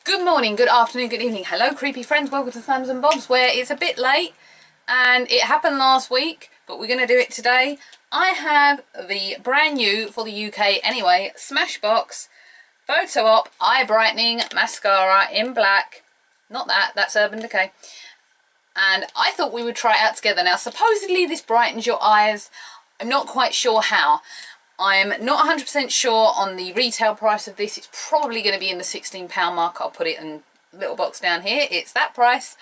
Good morning, good afternoon, good evening. Hello creepy friends, welcome to Thams and Bobs, where it's a bit late and it happened last week, but we're going to do it today. I have the brand new, for the UK anyway, Smashbox Photo Op Eye Brightening Mascara in black. Not that, that's Urban Decay. And I thought we would try it out together. Now supposedly this brightens your eyes. I'm not quite sure how. I'm not 100% sure on the retail price of this. It's probably going to be in the £16 mark. I'll put it in a little box down here. It's that price.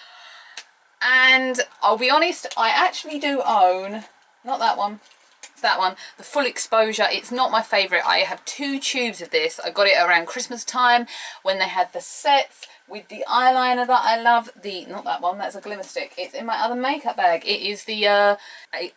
And I'll be honest, I actually do own, not that one, it's that one, the full exposure. It's not my favourite. I have 2 tubes of this. I got it around Christmas time when they had the sets with the eyeliner that I love. Not that one, that's a glimmer stick. It's in my other makeup bag. It is the,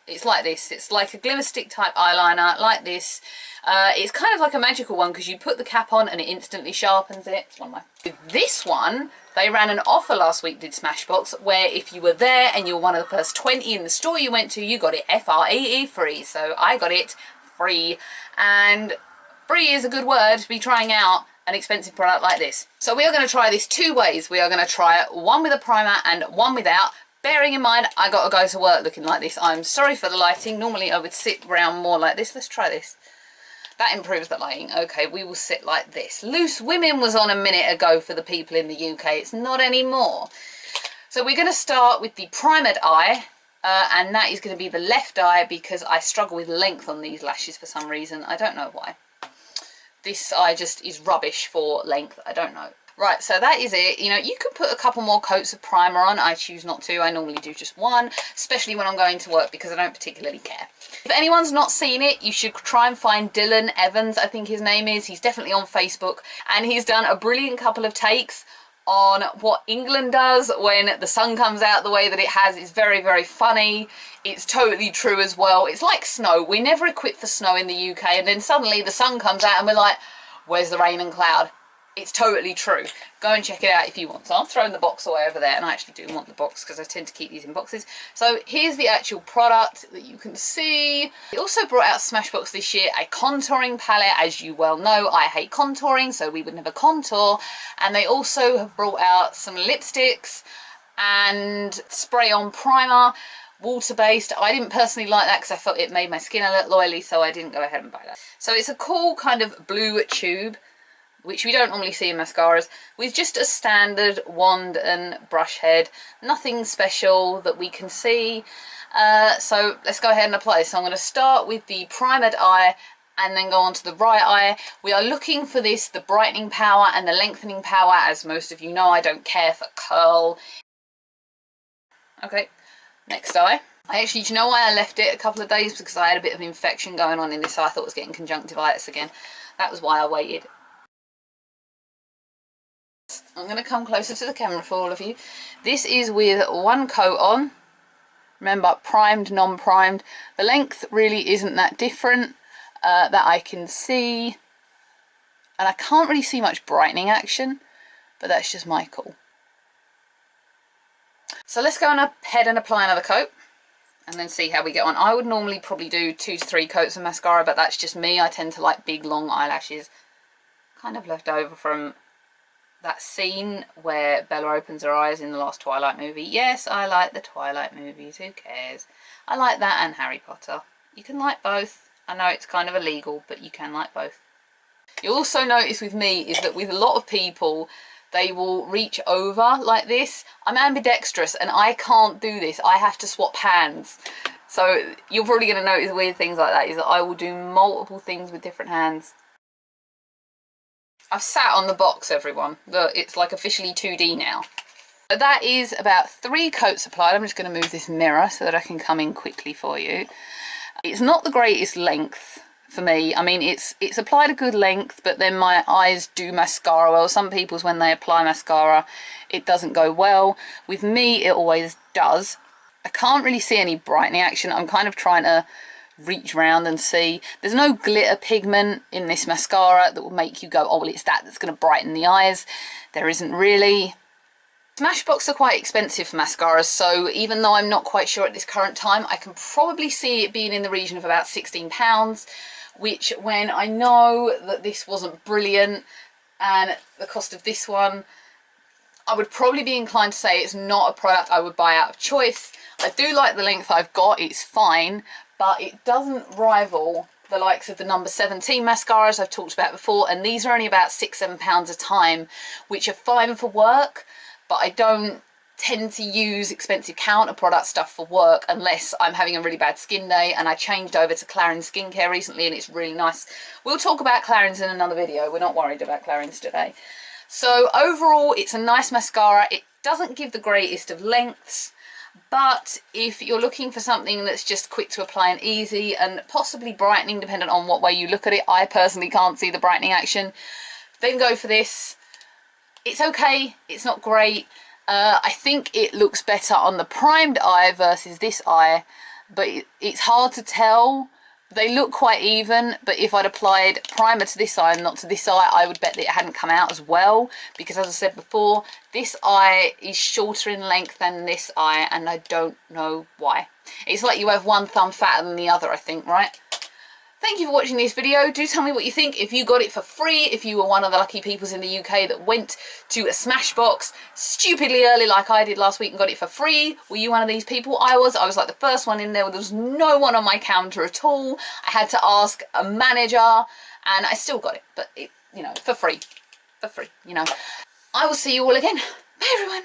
it's like this. It's like a glimmer stick type eyeliner, like this. It's kind of like a magical one because you put the cap on and it instantly sharpens it. It's one of my... With this one, they ran an offer last week, did Smashbox, where if you were there and you were one of the first 20 in the store you went to, you got it FREE free. So I got it free. And free is a good word to be trying out an expensive product like this. So we are going to try this 2 ways. We are going to try it one with a primer and one without. Bearing in mind, I got to go to work looking like this. I'm sorry for the lighting. Normally I would sit around more like this. Let's try this. That improves the lighting. Okay, we will sit like this. Loose Women was on a minute ago for the people in the UK. It's not anymore. So we're going to start with the primered eye. And that is going to be the left eye because I struggle with length on these lashes for some reason. I don't know why. This eye just is rubbish for length. I don't know. Right, so that is it. You know, you can put a couple more coats of primer on. I choose not to. I normally do just one, especially when I'm going to work because I don't particularly care. If anyone's not seen it, you should try and find Dylan Evans, I think his name is. He's definitely on Facebook, and he's done a brilliant couple of takes on what England does when the sun comes out the way that it has. It's very, very funny. It's totally true as well. It's like snow. We're never equipped for snow in the UK, and then suddenly the sun comes out and we're like, where's the rain and cloud? It's totally true. Go and check it out if you want. So I'm throwing the box away over there, and I actually do want the box because I tend to keep these in boxes. So here's the actual product that you can see. They also brought out Smashbox this year a contouring palette. As you well know, I hate contouring, so we would never contour. And they also have brought out some lipsticks and spray-on primer, water-based. I didn't personally like that because I thought it made my skin a little oily, so I didn't go ahead and buy that. So it's a cool kind of blue tube, which we don't normally see in mascaras, with just a standard wand and brush head. Nothing special that we can see. So let's go ahead and apply this. So I'm going to start with the primered eye and then go on to the right eye. We are looking for this, the brightening power and the lengthening power. As most of you know, I don't care for curl. Okay, next eye. Do you know why I left it a couple of days? Because I had a bit of infection going on in this eye. I thought I was getting conjunctivitis again. That was why I waited. I'm going to come closer to the camera for all of you. This is with one coat on. Remember, primed, non-primed. The length really isn't that different that I can see. And I can't really see much brightening action, but that's just my call. So let's go ahead and apply another coat and then see how we get on. I would normally probably do 2 to 3 coats of mascara, but that's just me. I tend to like big, long eyelashes. Kind of left over from that scene where Bella opens her eyes in the last Twilight movie. Yes, I like the Twilight movies, who cares? I like that and Harry Potter. You can like both. I know it's kind of illegal, but you can like both. You'll also notice with me is that with a lot of people, they will reach over like this. I'm ambidextrous and I can't do this. I have to swap hands. So you're probably going to notice weird things like that, is that I will do multiple things with different hands. I've sat on the box, everyone. Look, it's like officially 2D now. But that is about 3 coats applied. I'm just going to move this mirror so that I can come in quickly for you. It's not the greatest length for me. I mean, it's applied a good length, but then my eyes do mascara well. Some people's, when they apply mascara, it doesn't go well. With me, it always does. I can't really see any brightening action. I'm kind of trying to reach round and see. There's no glitter pigment in this mascara that will make you go, oh well, it's that's going to brighten the eyes. There isn't really. Smashbox are quite expensive for mascaras, so even though I'm not quite sure at this current time, I can probably see it being in the region of about £16, which, when I know that this wasn't brilliant, and the cost of this one, I would probably be inclined to say it's not a product I would buy out of choice. I do like the length I've got, it's fine, but it doesn't rival the likes of the number 17 mascaras I've talked about before, and these are only about £6–7 a time, which are fine for work, but I don't tend to use expensive counter product stuff for work unless I'm having a really bad skin day, and I changed over to Clarins skincare recently and it's really nice. We'll talk about Clarins in another video, we're not worried about Clarins today. So overall, it's a nice mascara. It doesn't give the greatest of lengths, but if you're looking for something that's just quick to apply and easy, and possibly brightening, depending on what way you look at it, I personally can't see the brightening action, then go for this. It's okay, it's not great. I think it looks better on the primed eye versus this eye, but it's hard to tell. They look quite even, but if I'd applied primer to this eye and not to this eye, I would bet that it hadn't come out as well, because as I said before, this eye is shorter in length than this eye, and I don't know why. It's like you have one thumb fatter than the other, I think, right? Thank you for watching this video. Do tell me what you think. If you got it for free, if you were one of the lucky peoples in the UK that went to a Smashbox stupidly early like I did last week and got it for free, were you one of these people? I was like the first one in there. There was no one on my counter at all. I had to ask a manager, and I still got it, but it, you know, for free, you know. I will see you all again. Bye everyone.